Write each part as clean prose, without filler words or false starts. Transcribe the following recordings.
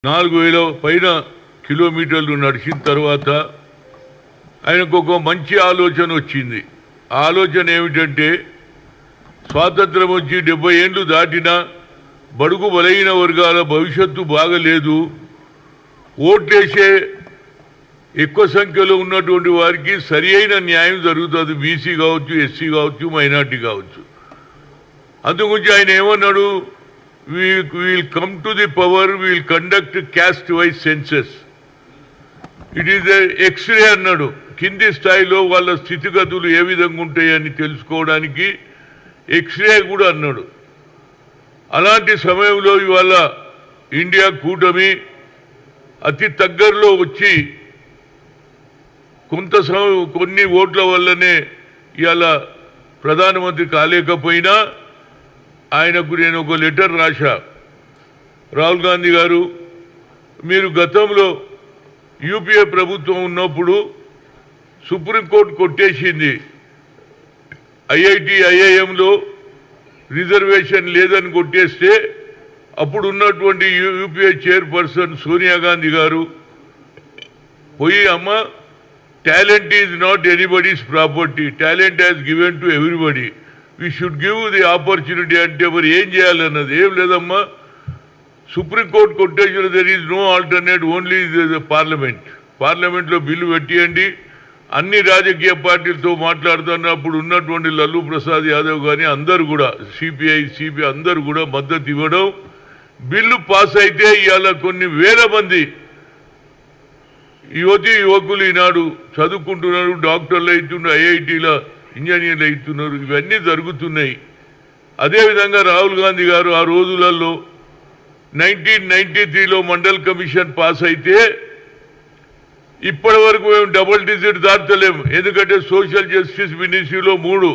4000 పైన కిలోమీటర్లు నడిచిన తర్వాత ఆయనకు ఒక మంచి ఆలోచన వచ్చింది. ఆలోచన ఏమిటంటే స్వాతంత్రం వచ్చి 70 ఏళ్ళు దాటినా బడుగు బలైన వర్గాల భవిష్యత్తు బాగలేదు, ఓట్లేసే ఎక్కువ సంఖ్యలో ఉన్నటువంటి వారికి సరి అయిన న్యాయం జరుగుతుంది, బీసీ కావచ్చు, ఎస్సీ కావచ్చు, మైనార్టీ కావచ్చు. అందుగురించి ఆయన ఏమన్నాడు, we will come to the power, we will conduct caste wise census. It is a X-ray అన్నాడు. కింది స్థాయిలో వాళ్ళ స్థితిగతులు ఏ విధంగా ఉంటాయని తెలుసుకోవడానికి ఎక్స్రే కూడా అన్నాడు. అలాంటి సమయంలో ఇవాళ ఇండియా కూటమి అతి దగ్గరలో వచ్చి కొన్ని ఓట్ల వల్లనే ఇవాళ ప్రధానమంత్రి కాలేకపోయినా ఆయనకు నేను ఒక లెటర్ రాశా. రాహుల్ గాంధీ గారు, మీరు గతంలో యూపీఏ ప్రభుత్వం ఉన్నప్పుడు సుప్రీంకోర్టు కొట్టేసింది, ఐఐఎంలో రిజర్వేషన్ లేదని కొట్టేస్తే అప్పుడు ఉన్నటువంటి యూపీఏ చైర్పర్సన్ సోనియా గాంధీ గారు పోయి, అమ్మ talent is not anybody's property, talent has given to everybody, we should give the opportunity అంటే మరి ఏం చేయాలన్నది. ఏం లేదమ్మా, సుప్రీంకోర్టు కొట్టేసిన there is no alternate, only పార్లమెంట్లో బిల్లు పెట్టియండి. అన్ని రాజకీయ పార్టీలతో మాట్లాడుతున్నప్పుడు ఉన్నటువంటి లల్లూ ప్రసాద్ యాదవ్ కానీ అందరూ కూడా సిపిఐ అందరూ కూడా మద్దతు ఇవ్వడం, బిల్లు పాస్ అయితే ఇవాళ కొన్ని వేల మంది యువకులు ఈనాడు చదువుకుంటున్నారు, డాక్టర్లు అవుతున్నారు, ఐఐటీలో ఇంజనీర్లు అవుతున్నారు, ఇవన్నీ జరుగుతున్నాయి. అదేవిధంగా రాహుల్ గాంధీ గారు ఆ రోజులలో 1993లో మండల్ కమిషన్ పాస్ అయితే ఇప్పటి వరకు మేము డబుల్ డిజిట్ దాటలేము. ఎందుకంటే సోషల్ జస్టిస్ మినిస్ట్రీలో 3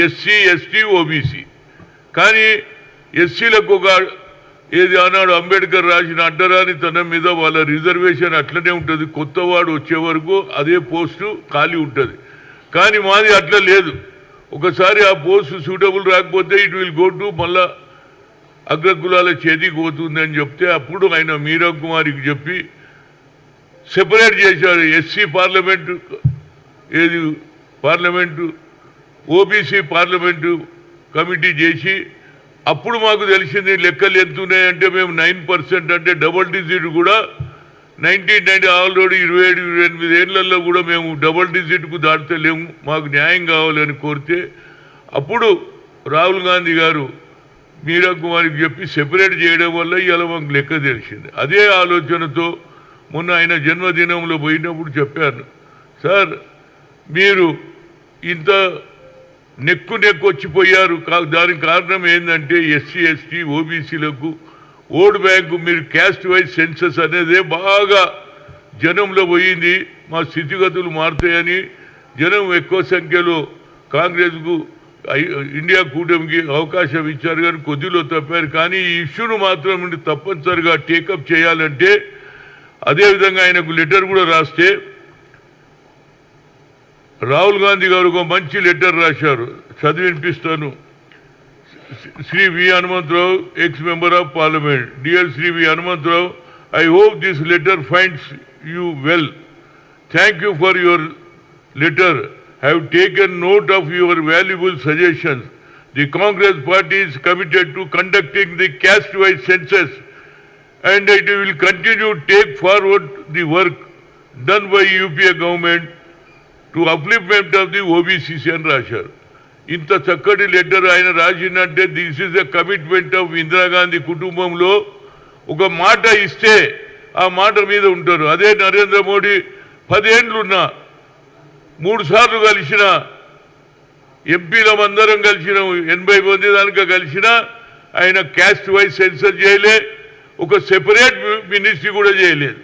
ఎస్సీ, ఎస్టీ, ఓబీసీ. కానీ ఎస్సీలకు ఒక ఏది ఆనాడు అంబేద్కర్ రాసిన అడ్డరాని తనం మీద వాళ్ళ రిజర్వేషన్ అట్లనే ఉంటుంది, కొత్తవాడు వచ్చే వరకు అదే పోస్టు ఖాళీ ఉంటుంది. కానీ మాది అట్లా లేదు. ఒకసారి ఆ పోస్టు సూటబుల్ రాకపోతే ఇట్ విల్ గో టు మళ్ళా అగ్రకులాల చేతికి పోతుందని చెప్తే అప్పుడు ఆయన మీరా కుమారికి చెప్పి సెపరేట్ చేశారు. SC parliament OBC parliament committee చేసి అప్పుడు మాకు తెలిసింది లెక్కలు ఎంత ఉన్నాయంటే మేము 9% అంటే డబుల్ డిజిట్ కూడా 1990 ఆల్రెడీ 27-28 ఏళ్లలో కూడా మేము డబుల్ డిజిట్కు దాటలేము, మాకు న్యాయం కావాలని కోరితే అప్పుడు రాహుల్ గాంధీ గారు మీరా కుమారికి చెప్పి సెపరేట్ చేయడం వల్ల ఇవాళ మాకు లెక్క తెలిసింది. అదే ఆలోచనతో మొన్న ఆయన జన్మదినంలో పోయినప్పుడు చెప్పాను, సార్ మీరు ఇంత నెక్కు వచ్చిపోయారు, దానికి కారణం ఏంటంటే ఎస్సీ, ఎస్టీ, ఓబీసీలకు ఓట్ బ్యాంకు, మీరు క్యాస్ట్ వైజ్ సెన్సస్ అనేదే బాగా జనంలో పోయింది, మా స్థితిగతులు మారుతాయని జనం ఎక్కువ సంఖ్యలో కాంగ్రెస్కు ఇండియా కూటమికి అవకాశం ఇచ్చారు, కానీ కొద్దిలో తప్పారు. కానీ ఈ ఇష్యూను మాత్రం తప్పనిసరిగా టేకప్ చేయాలంటే అదేవిధంగా ఆయనకు లెటర్ కూడా రాస్తే రాహుల్ గాంధీ గారు ఒక మంచి లెటర్ రాశారు, చదివి వినిపిస్తాను. Sri V. Hanumantrao, ex-member of Parliament. Dear Sri V. Hanumantrao, I hope this letter finds you well. Thank you for your letter. I have taken note of your valuable suggestions. The Congress party is committed to conducting the caste-wise census, and it will continue to take forward the work done by UPA government to upliftment of the OBCs and Rashar. ఇంత చక్కటి letter ఆయన రాసిందంటే this is a commitment of Indira Gandhi కుటుంబంలో ఒక మాట ఇస్తే ఆ మాట మీద ఉంటారు. అదే నరేంద్ర మోడీ 10 ఏళ్ళున్నా 3 సార్లు కలిసిన ఎంపీలమందరం కలిసిన 80 మంది దానిక కలిసిన ఆయన క్యాస్ట్ వైజ్ సెన్సర్ చేయలే, ఒక సెపరేట్ మినిస్ట్రీ కూడా చేయలేదు.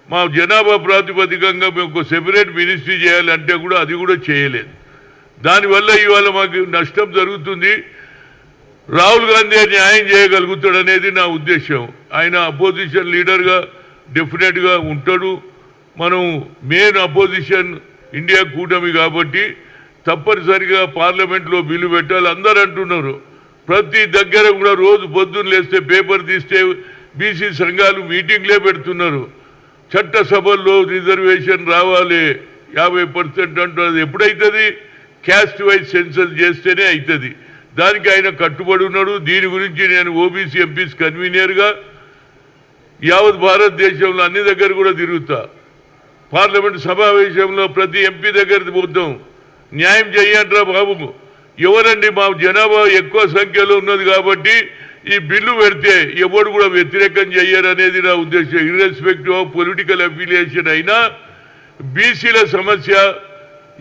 మా జనాభా ప్రాతిపదికంగా మేము ఒక సెపరేట్ మినిస్ట్రీ చేయాలంటే కూడా అది కూడా చేయలేదు. దానివల్ల ఇవాళ మాకు నష్టం జరుగుతుంది. రాహుల్ గాంధీ న్యాయం చేయగలుగుతాడు అనేది నా ఉద్దేశం. ఆయన అపోజిషన్ లీడర్గా డెఫినెట్గా ఉంటాడు. మనం మెయిన్ అపోజిషన్ ఇండియా కూటమి కాబట్టి తప్పనిసరిగా పార్లమెంట్లో బిల్లు పెట్టాలి. అందరూ అంటున్నారు, ప్రతి దగ్గర కూడా రోజు పొద్దున్న లేస్తే పేపర్ తీస్తే బీసీ సంఘాలు మీటింగ్లే పెడుతున్నారు. చట్టసభల్లో రిజర్వేషన్ రావాలి 50% అంటున్నది. ఎప్పుడైతుంది? క్యాస్ట్ వైజ్ సెన్సస్ చేస్తేనే అవుతుంది. దానికి ఆయన కట్టుబడి ఉన్నాడు. దీని గురించి నేను ఓబీసీ ఎంపీస్ కన్వీనర్గా యావత్ భారతదేశంలో అన్ని దగ్గర కూడా తిరుగుతా. పార్లమెంట్ సమావేశంలో ప్రతి ఎంపీ దగ్గర పోతాం. న్యాయం చేయంట్రా బాబు. ఎవరండి? మా జనాభా ఎక్కువ సంఖ్యలో ఉన్నది కాబట్టి ఈ బిల్లు పెడితే ఎవరు కూడా వ్యతిరేకం చేయరు అనేది నా ఉద్దేశం. ఇర్రెస్పెక్టివ్ ఆఫ్ పొలిటికల్ అఫిలియేషన్ అయినా బీసీల సమస్య,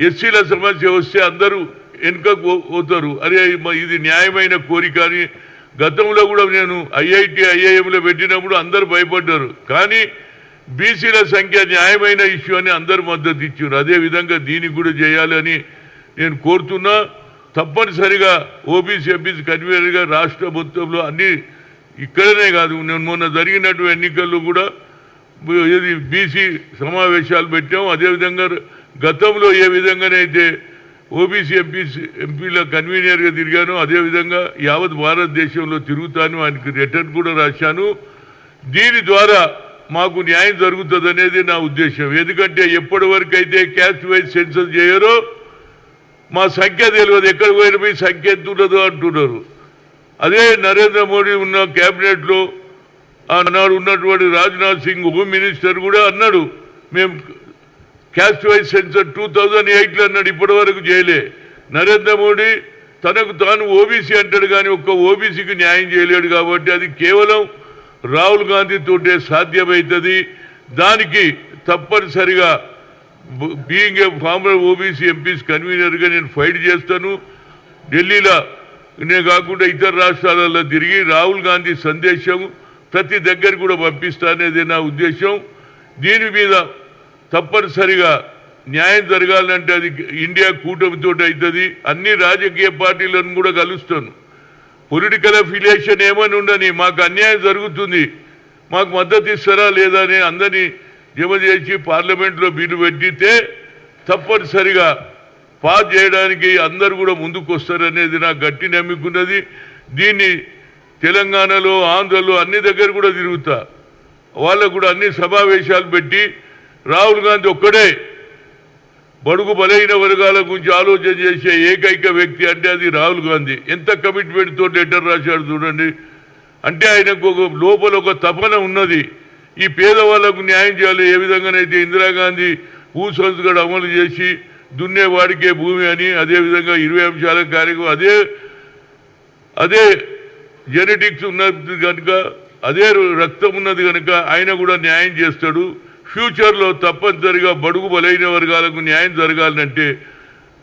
ఎస్సీల సమస్య వస్తే అందరూ వెనుకకు పోతారు. అరే ఇది న్యాయమైన కోరిక అని గతంలో కూడా నేను ఐఐఎంలో పెట్టినప్పుడు అందరూ భయపడ్డారు. కానీ బీసీల సంఖ్య న్యాయమైన ఇష్యూ అని అందరూ మద్దతు ఇచ్చారు. అదేవిధంగా దీనికి కూడా చేయాలని నేను కోరుతున్నా. తప్పనిసరిగా ఓబీసీ ఎంపీస్ కన్వీనర్గా రాష్ట్ర మొత్తంలో అన్ని ఇక్కడనే కాదు, నేను మొన్న జరిగినటువంటి ఎన్నికల్లో కూడా ఏది బీసీ సమావేశాలు పెట్టాం. అదేవిధంగా గతంలో ఏ విధంగానైతే ఓబీసీ ఎంపీల కన్వీనర్గా తిరిగాను అదేవిధంగా యావత్ భారతదేశంలో తిరుగుతాను. ఆయనకి లెటర్ కూడా రాశాను. దీని ద్వారా మాకు న్యాయం జరుగుతుంది అనేది నా ఉద్దేశం. ఎందుకంటే ఎప్పటి వరకు అయితే క్యాస్ట్ వైజ్ సెన్సస్ చేయరో మా సంఖ్య తెలియదు. ఎక్కడ పోయిన సంఖ్య ఎంత ఉండదు అంటున్నారు. అదే నరేంద్ర మోడీ ఉన్న క్యాబినెట్లో ఆనాడు ఉన్నటువంటి రాజ్నాథ్ సింగ్ హోమ్ మినిస్టర్ కూడా అన్నాడు, మేము క్యాస్ట్ వైజ్ సెన్సర్ 2008లో అన్నాడు. ఇప్పటి వరకు చేయలే. నరేంద్ర మోడీ తనకు తాను ఓబీసీ అంటాడు కానీ ఒక్క ఓబీసీకి న్యాయం చేయలేడు. కాబట్టి అది కేవలం రాహుల్ గాంధీ తోటే సాధ్యమవుతుంది. దానికి తప్పనిసరిగా being a former OBC MPs కన్వీనర్గా నేను ఫైట్ చేస్తాను. ఢిల్లీలోనే కాకుండా ఇతర రాష్ట్రాలలో తిరిగి రాహుల్ గాంధీ సందేశం ప్రతి దగ్గర కూడా పంపిస్తానేది నా ఉద్దేశం. దీని మీద తప్పనిసరిగా న్యాయం జరగాలంటే అది ఇండియా కూటమితో అవుతుంది. అన్ని రాజకీయ పార్టీలను కూడా కలుస్తాను. పొలిటికల్ అఫిలియేషన్ ఏమని ఉండని మాకు అన్యాయం జరుగుతుంది, మాకు మద్దతు ఇస్తారా లేదా అని అందరినీ జమ చేసి పార్లమెంట్లో బిల్లు పెట్టితే తప్పనిసరిగా పాస్ చేయడానికి అందరూ కూడా ముందుకు వస్తారనేది నాకు గట్టి నమ్ముకున్నది. దీన్ని తెలంగాణలో ఆంధ్రలో అన్ని దగ్గర కూడా తిరుగుతా. వాళ్ళకు కూడా అన్ని సమావేశాలు పెట్టి రాహుల్ గాంధీ ఒక్కడే బడుగు బలైన వర్గాల గురించి ఆలోచన చేసే ఏకైక వ్యక్తి అంటే అది రాహుల్ గాంధీ. ఎంత కమిట్మెంట్ తోటి లెటర్ రాశాడు చూడండి. అంటే ఆయనకు లోపల ఒక తపన ఉన్నది. ఈ పేదవాళ్లకు న్యాయం చేయాలి. ఏ విధంగానైతే ఇందిరాగాంధీ భూ సంస్కరణ అమలు చేసి దున్నేవాడికే భూమి అని, అదేవిధంగా 20 అంశాల కార్యక్రమం అదే జెనెటిక్స్ ఉన్నది కనుక, అదే రక్తం ఉన్నది కనుక ఆయన కూడా న్యాయం చేస్తాడు. ఫ్యూచర్లో తప్పనిసరిగా బడుగు బలైన వర్గాలకు న్యాయం జరగాలంటే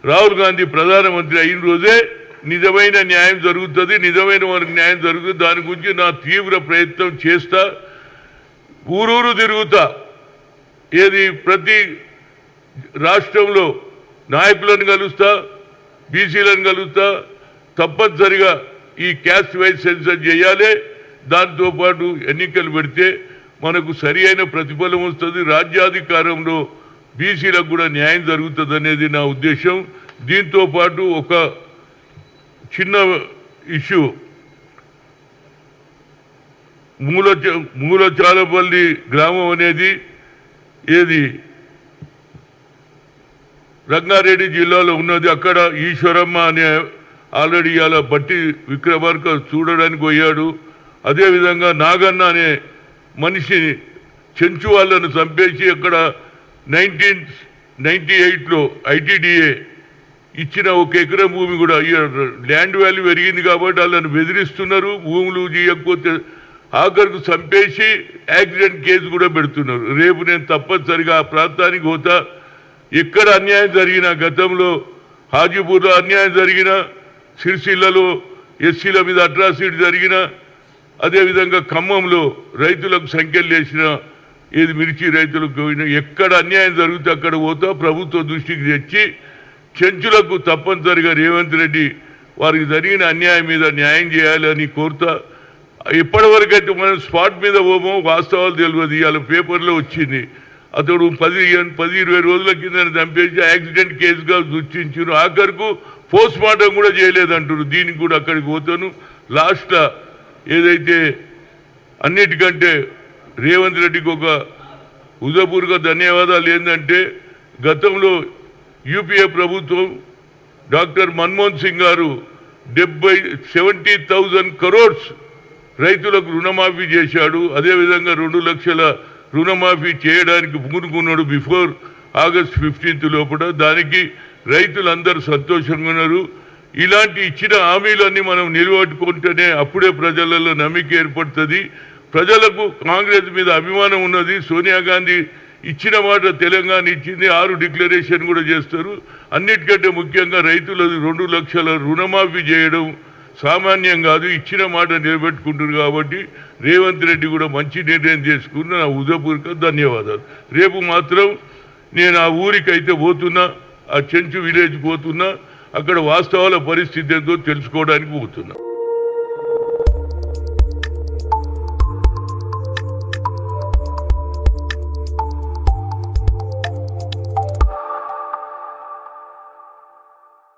రాహుల్ గాంధీ ప్రధానమంత్రి అయిన రోజే నిజమైన న్యాయం జరుగుతుంది, నిజమైన వారికి న్యాయం జరుగుతుంది. దాని గురించి నా తీవ్ర ప్రయత్నం చేస్తా. ఊరూరు తిరుగుతా. ఏది ప్రతి రాష్ట్రంలో నాయకులను కలుస్తా, బీసీలను కలుస్తా. తప్పనిసరిగా ఈ క్యాస్ట్ వైజ్ సెన్సస్ చేయాలి. దాంతోపాటు ఎన్నికలు పెడితే మనకు సరి అయిన ప్రతిఫలం వస్తుంది. రాజ్యాధికారంలో బీసీలకు కూడా న్యాయం జరుగుతుంది అనేది నా ఉద్దేశం. దీంతోపాటు ఒక చిన్న ఇష్యూ, మూలచాలపల్లి గ్రామం అనేది ఏది రంగారెడ్డి జిల్లాలో ఉన్నది. అక్కడ ఈశ్వరమ్మ అనే ఆల్రెడీ ఇలా బట్టి విక్రమార్క చూడడానికి పోయాడు. అదేవిధంగా నాగన్న అనే మనిషిని చెంచు వాళ్ళను చంపేసి అక్కడ 1998లో ఐటీడీఏ ఇచ్చిన 1 ఎకరం భూమి కూడా ల్యాండ్ వాల్యూ పెరిగింది కాబట్టి వాళ్ళని బెదిరిస్తున్నారు. భూములు చేయకపోతే ఆఖరికి చంపేసి యాక్సిడెంట్ కేసు కూడా పెడుతున్నారు. రేపు నేను తప్పనిసరిగా ఆ ప్రాంతానికి పోతా. ఎక్కడ అన్యాయం జరిగినా, గతంలో హాజీపూర్లో అన్యాయం జరిగినా, సిరిసిల్లలో ఎస్సీల మీద అట్రాసిటీ జరిగినా, అదేవిధంగా ఖమ్మంలో రైతులకు సంఖ్యలు వేసిన ఏది మిర్చి రైతులకు పోయినా, ఎక్కడ అన్యాయం జరిగితే అక్కడ పోతా. ప్రభుత్వ దృష్టికి తెచ్చి చెంచులకు తప్పనిసరిగా రేవంత్ రెడ్డి వారికి జరిగిన అన్యాయం మీద న్యాయం చేయాలని కోరుతా. ఇప్పటివరకైతే మనం స్పాట్ మీద పోమో వాస్తవాలు తెలియదు. ఇవాళ పేపర్లో వచ్చింది అతడు 10-20 రోజుల కింద చంపేసి యాక్సిడెంట్ కేసుగా సృష్టించారు. ఆఖరుకు పోస్ట్ మార్టం కూడా చేయలేదంటారు. దీనికి కూడా అక్కడికి పోతాను. లాస్ట్ ఏదైతే అన్నిటికంటే రేవంత్ రెడ్డికి ఒక హృదయపూర్వక ధన్యవాదాలు. ఏంటంటే గతంలో యూపీఏ ప్రభుత్వం డాక్టర్ మన్మోహన్ సింగ్ గారు 70,000 crores రైతులకు రుణమాఫీ చేశాడు. అదేవిధంగా 2 లక్షల రుణమాఫీ చేయడానికి పూనుకున్నాడు బిఫోర్ ఆగస్ట్ 15 లోపల. దానికి రైతులందరూ సంతోషంగా ఉన్నారు. ఇలాంటి ఇచ్చిన హామీలన్నీ మనం నిలబెట్టుకుంటేనే అప్పుడే ప్రజలలో నమ్మిక ఏర్పడుతుంది. ప్రజలకు కాంగ్రెస్ మీద అభిమానం ఉన్నది. సోనియా గాంధీ ఇచ్చిన మాట తెలంగాణ ఇచ్చింది. 6 డిక్లరేషన్ కూడా చేస్తారు. అన్నిటికంటే ముఖ్యంగా రైతులకు 2 లక్షల రుణమాఫీ చేయడం సామాన్యం కాదు. ఇచ్చిన మాట నిలబెట్టుకుంటారు. కాబట్టి రేవంత్ రెడ్డి కూడా మంచి నిర్ణయం చేసుకున్న నా హృదయపూర్వక ధన్యవాదాలు. రేపు మాత్రం నేను ఆ ఊరికైతే పోతున్నా, ఆ చెంచు విలేజ్ పోతున్నా. అక్కడ వాస్తవాల పరిస్థితి ఏంటో తెలుసుకోవడానికి పోతున్నా.